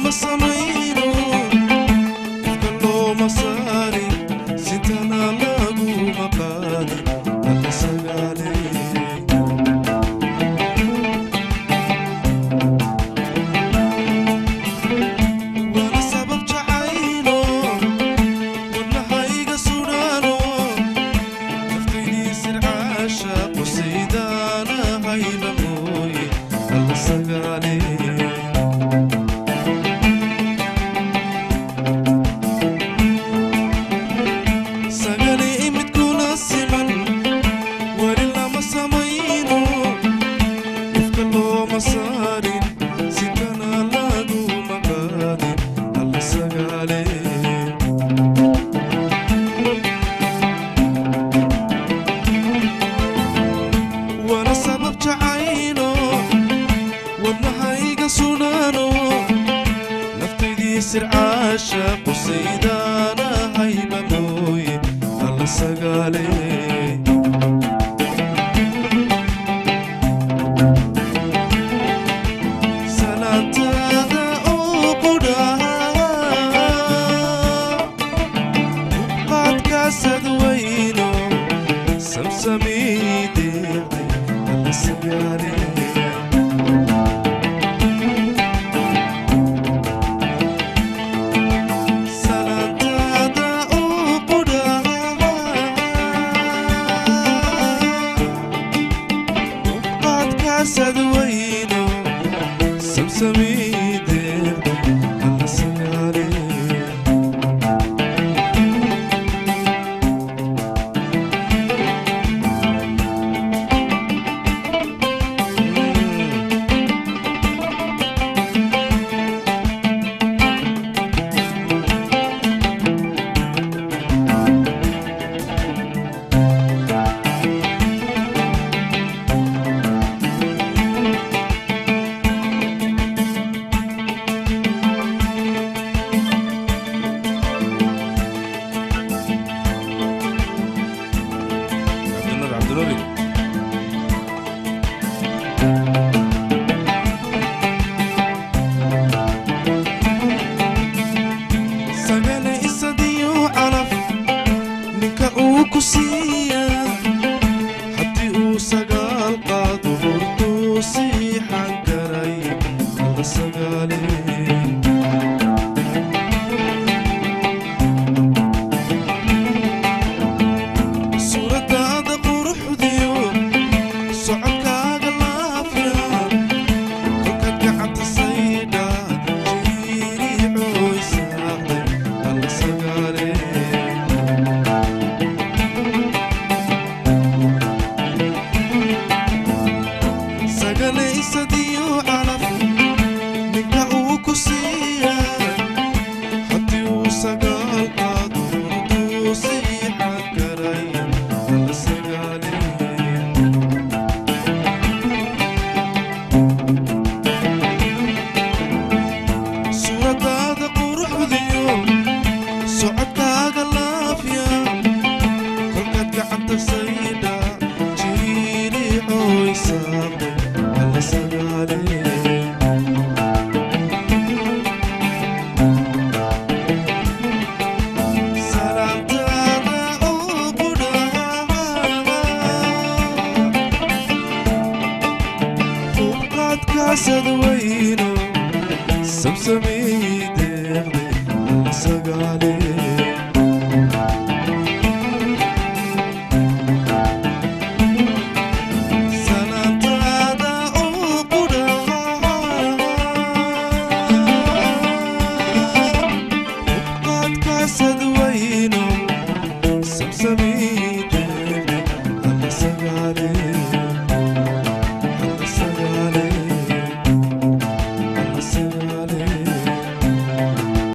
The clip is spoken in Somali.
lama samayno ifka looma saarin sintana laguma qaadin alla sagaaley waana sabab jacaylo wadnahayga sudhaano naftaydii sircaasha qusaydana hayba mooye alla sagaaley masarin sintana laguma qaadin alla sagaaley waana sabab jacaylo wadnahayga sudhaano naftaydii sircaasha qusaydana hayba mooye alla sagaaley sadwayno samsamideeqay alla sagaaley salaantaada u qudhaa uqaadka sadwayno samsamideeqay alla sagaaley sagaaley isadiyo calaf ninka uu ku siiya haddii uu sagaal qaado hurduu siixan karay alla sagaaley suuradaada quruxdiyo socodkaaga laafiya kolkaad gacanta saydha jiriicoy saaqday alla sagaaley sagaaley isadiyo calaf ninka uu ku siiya haddii uu sagaal qaado hurduu siixan karay alla sagaaley suuradaada quruxdiyo socodkaaga laafiya kolkaad gacanta saydha jiriiricoy saaqday alla sagaaley salaantaada u qudhaa uqaadka sadwayno samsamideeqday alla sagaaley